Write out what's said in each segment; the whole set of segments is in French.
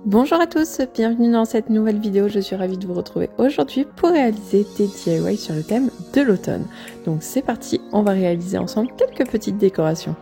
Bonjour à tous, bienvenue dans cette nouvelle vidéo, je suis ravie de vous retrouver aujourd'hui pour réaliser des DIY sur le thème de l'automne. Donc c'est parti, on va réaliser ensemble quelques petites décorations.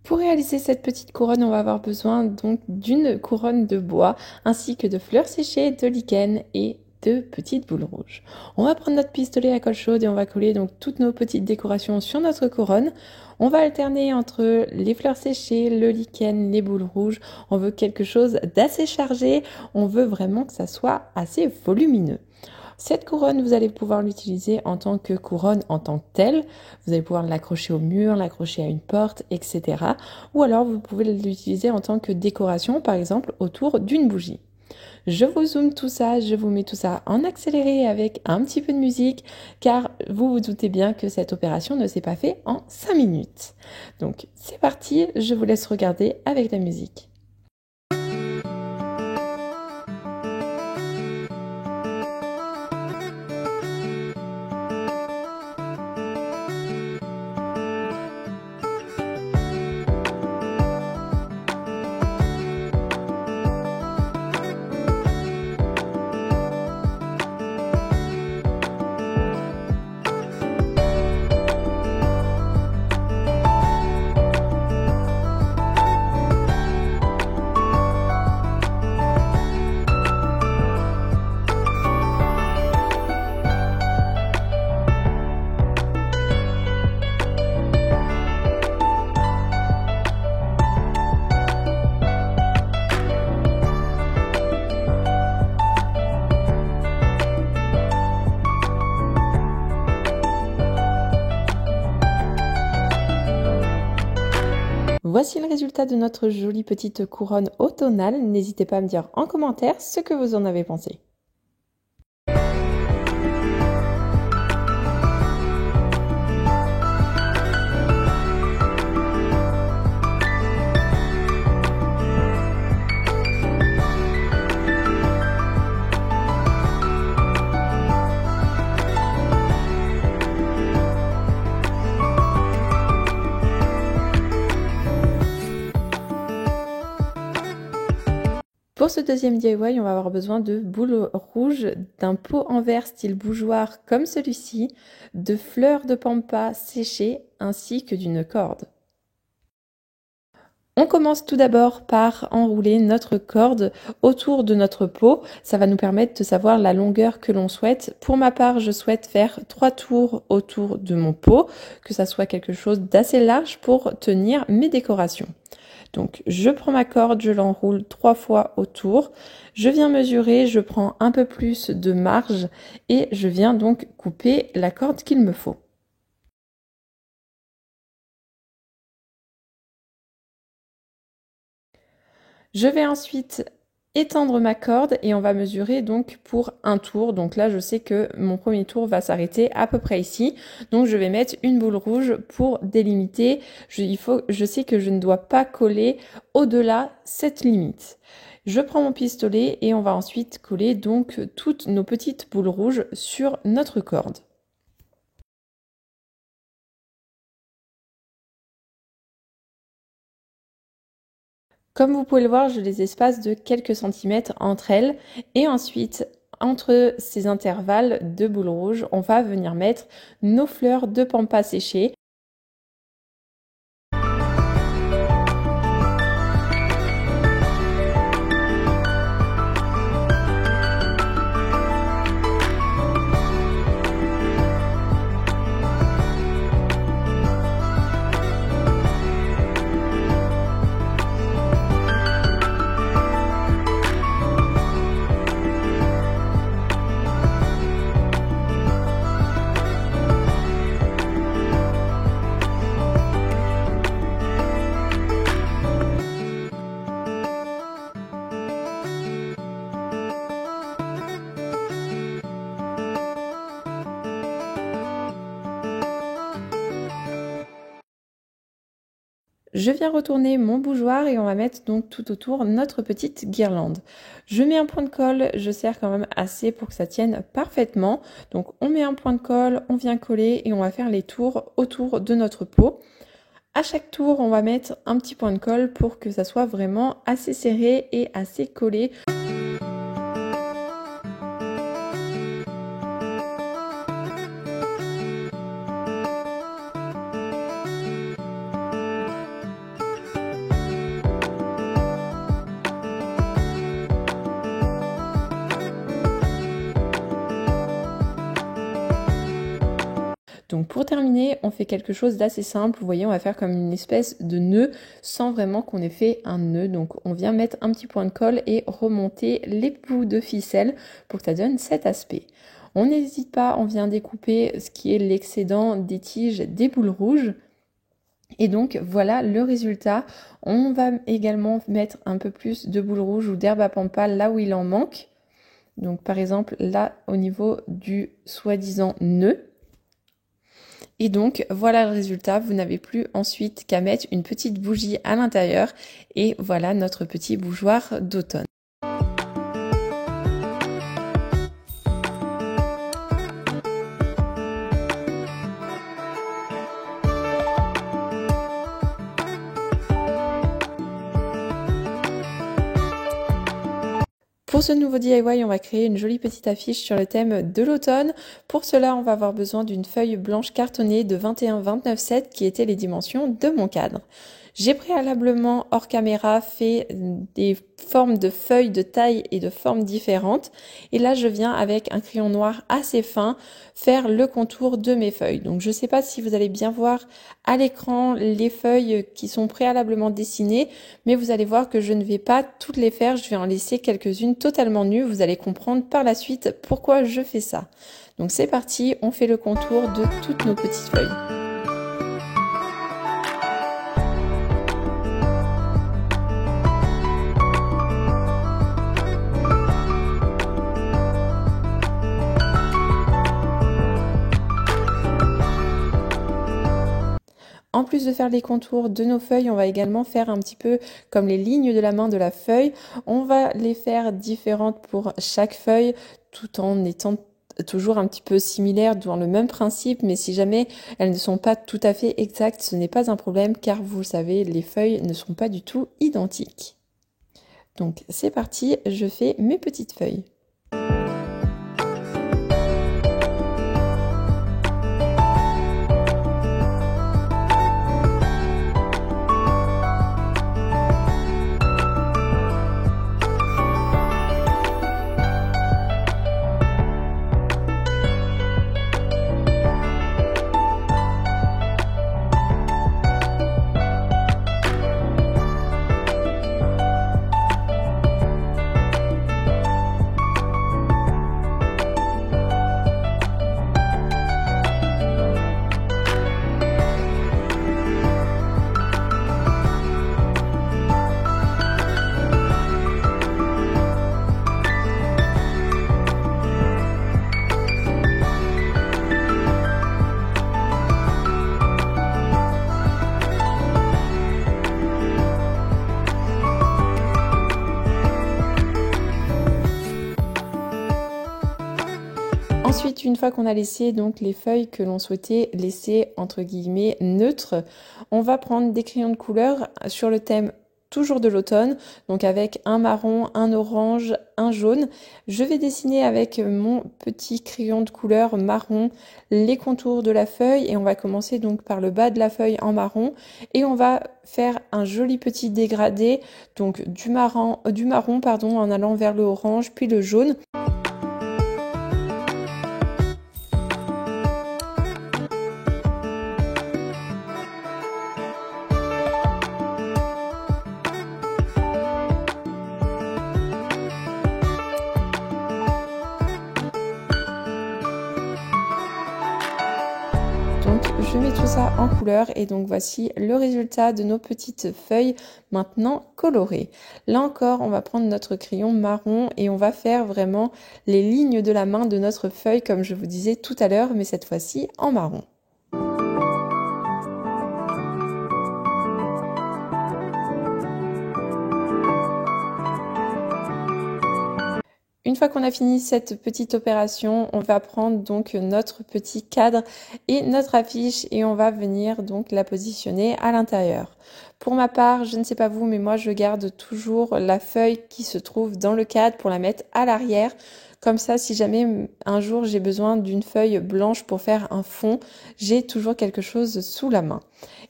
Pour réaliser cette petite couronne, on va avoir besoin donc d'une couronne de bois ainsi que de fleurs séchées, de lichen et de petites boules rouges. On va prendre notre pistolet à colle chaude et on va coller donc toutes nos petites décorations sur notre couronne. On va alterner entre les fleurs séchées, le lichen, les boules rouges. On veut quelque chose d'assez chargé, on veut vraiment que ça soit assez volumineux. Cette couronne, vous allez pouvoir l'utiliser en tant que couronne en tant que telle. Vous allez pouvoir l'accrocher au mur, l'accrocher à une porte, etc. Ou alors vous pouvez l'utiliser en tant que décoration, par exemple autour d'une bougie. Je vous zoome tout ça, je vous mets tout ça en accéléré avec un petit peu de musique, car vous vous doutez bien que cette opération ne s'est pas faite en 5 minutes. Donc c'est parti, je vous laisse regarder avec la musique. Voici le résultat de notre jolie petite couronne automnale. N'hésitez pas à me dire en commentaire ce que vous en avez pensé. Pour ce deuxième DIY, on va avoir besoin de boules rouges, d'un pot en verre style bougeoir comme celui-ci, de fleurs de pampas séchées ainsi que d'une corde. On commence tout d'abord par enrouler notre corde autour de notre pot. Ça va nous permettre de savoir la longueur que l'on souhaite. Pour ma part, je souhaite faire 3 tours autour de mon pot, que ça soit quelque chose d'assez large pour tenir mes décorations. Donc je prends ma corde, je l'enroule 3 fois autour, je viens mesurer, je prends un peu plus de marge et je viens donc couper la corde qu'il me faut. Je vais ensuite étendre ma corde et on va mesurer donc pour un tour. Donc là je sais que mon premier tour va s'arrêter à peu près ici, donc je vais mettre une boule rouge pour délimiter. Je sais que je ne dois pas coller au-delà cette limite. Je prends mon pistolet et on va ensuite coller donc toutes nos petites boules rouges sur notre corde. Comme vous pouvez le voir, je les espace de quelques centimètres entre elles et ensuite, entre ces intervalles de boules rouges, on va venir mettre nos fleurs de pampas séchées. Je viens retourner mon bougeoir et on va mettre donc tout autour notre petite guirlande. Je mets un point de colle, je serre quand même assez pour que ça tienne parfaitement. Donc on met un point de colle, on vient coller et on va faire les tours autour de notre pot. À chaque tour, on va mettre un petit point de colle pour que ça soit vraiment assez serré et assez collé. Donc pour terminer, on fait quelque chose d'assez simple. Vous voyez, on va faire comme une espèce de nœud sans vraiment qu'on ait fait un nœud. Donc on vient mettre un petit point de colle et remonter les bouts de ficelle pour que ça donne cet aspect. On n'hésite pas, on vient découper ce qui est l'excédent des tiges des boules rouges. Et donc voilà le résultat. On va également mettre un peu plus de boules rouges ou d'herbe à pampa là où il en manque. Donc par exemple là au niveau du soi-disant nœud. Et donc voilà le résultat, vous n'avez plus ensuite qu'à mettre une petite bougie à l'intérieur et voilà notre petit bougeoir d'automne. Pour ce nouveau DIY, on va créer une jolie petite affiche sur le thème de l'automne. Pour cela, on va avoir besoin d'une feuille blanche cartonnée de 21-29,7 qui étaient les dimensions de mon cadre. J'ai préalablement, hors caméra, fait des formes de feuilles de taille et de formes différentes. Et là, je viens avec un crayon noir assez fin faire le contour de mes feuilles. Donc, je ne sais pas si vous allez bien voir à l'écran les feuilles qui sont préalablement dessinées, mais vous allez voir que je ne vais pas toutes les faire. Je vais en laisser quelques-unes totalement nues. Vous allez comprendre par la suite pourquoi je fais ça. Donc, c'est parti, on fait le contour de toutes nos petites feuilles. En plus de faire les contours de nos feuilles, on va également faire un petit peu comme les lignes de la main de la feuille. On va les faire différentes pour chaque feuille tout en étant toujours un petit peu similaires dans le même principe, mais si jamais elles ne sont pas tout à fait exactes, ce n'est pas un problème car vous le savez, les feuilles ne sont pas du tout identiques. Donc c'est parti, je fais mes petites feuilles. Ensuite, une fois qu'on a laissé donc les feuilles que l'on souhaitait laisser entre guillemets neutres, on va prendre des crayons de couleur sur le thème toujours de l'automne, donc avec un marron, un orange, un jaune. Je vais dessiner avec mon petit crayon de couleur marron les contours de la feuille et on va commencer donc par le bas de la feuille en marron et on va faire un joli petit dégradé donc du marron en allant vers le orange puis le jaune. Donc je mets tout ça en couleur et donc voici le résultat de nos petites feuilles maintenant colorées. Là encore, on va prendre notre crayon marron et on va faire vraiment les lignes de la main de notre feuille comme je vous disais tout à l'heure, mais cette fois-ci en marron. Une fois qu'on a fini cette petite opération, on va prendre donc notre petit cadre et notre affiche et on va venir donc la positionner à l'intérieur. Pour ma part, je ne sais pas vous, mais moi je garde toujours la feuille qui se trouve dans le cadre pour la mettre à l'arrière. Comme ça, si jamais un jour j'ai besoin d'une feuille blanche pour faire un fond, j'ai toujours quelque chose sous la main.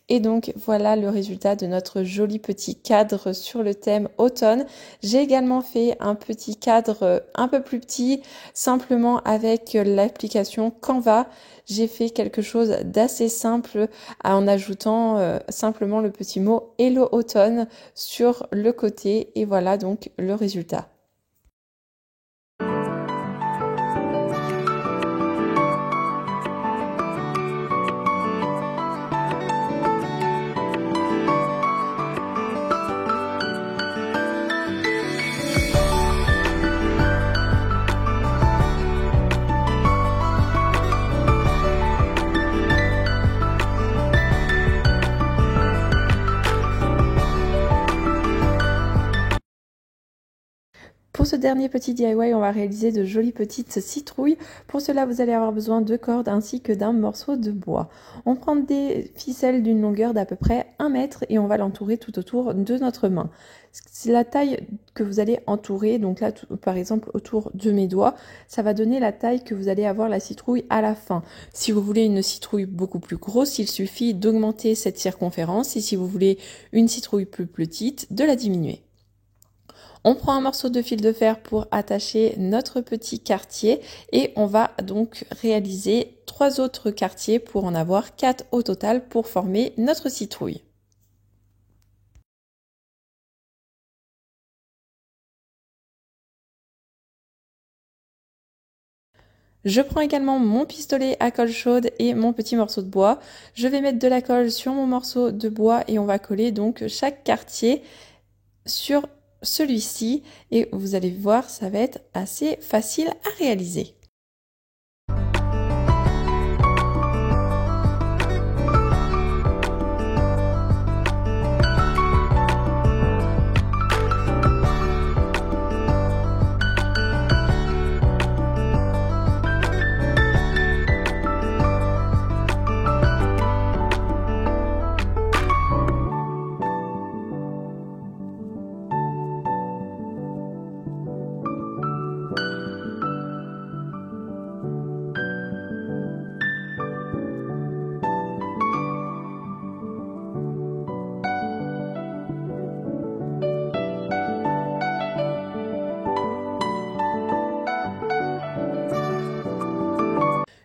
Et donc voilà le résultat de notre joli petit cadre sur le thème automne. J'ai également fait un petit cadre un peu plus petit, simplement avec l'application Canva. J'ai fait quelque chose d'assez simple en ajoutant simplement le petit mot Hello Automne sur le côté. Et voilà donc le résultat. Pour ce dernier petit DIY, on va réaliser de jolies petites citrouilles. Pour cela, vous allez avoir besoin de cordes ainsi que d'un morceau de bois. On prend des ficelles d'une longueur d'à peu près 1 mètre et on va l'entourer tout autour de notre main. C'est la taille que vous allez entourer, donc là, par exemple, autour de mes doigts, ça va donner la taille que vous allez avoir la citrouille à la fin. Si vous voulez une citrouille beaucoup plus grosse, il suffit d'augmenter cette circonférence et si vous voulez une citrouille plus petite, de la diminuer. On prend un morceau de fil de fer pour attacher notre petit quartier et on va donc réaliser 3 autres quartiers pour en avoir 4 au total pour former notre citrouille. Je prends également mon pistolet à colle chaude et mon petit morceau de bois. Je vais mettre de la colle sur mon morceau de bois et on va coller donc chaque quartier sur celui-ci et vous allez voir, ça va être assez facile à réaliser.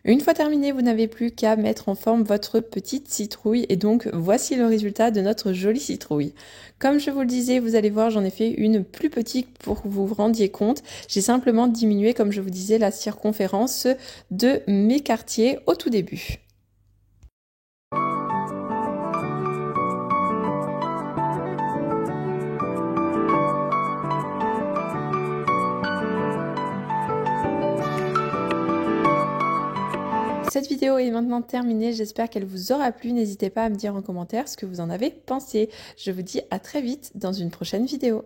Une fois terminé, vous n'avez plus qu'à mettre en forme votre petite citrouille et donc voici le résultat de notre jolie citrouille. Comme je vous le disais, vous allez voir, j'en ai fait une plus petite pour que vous vous rendiez compte. J'ai simplement diminué, comme je vous disais, la circonférence de mes quartiers au tout début. Cette vidéo est maintenant terminée, j'espère qu'elle vous aura plu. N'hésitez pas à me dire en commentaire ce que vous en avez pensé. Je vous dis à très vite dans une prochaine vidéo.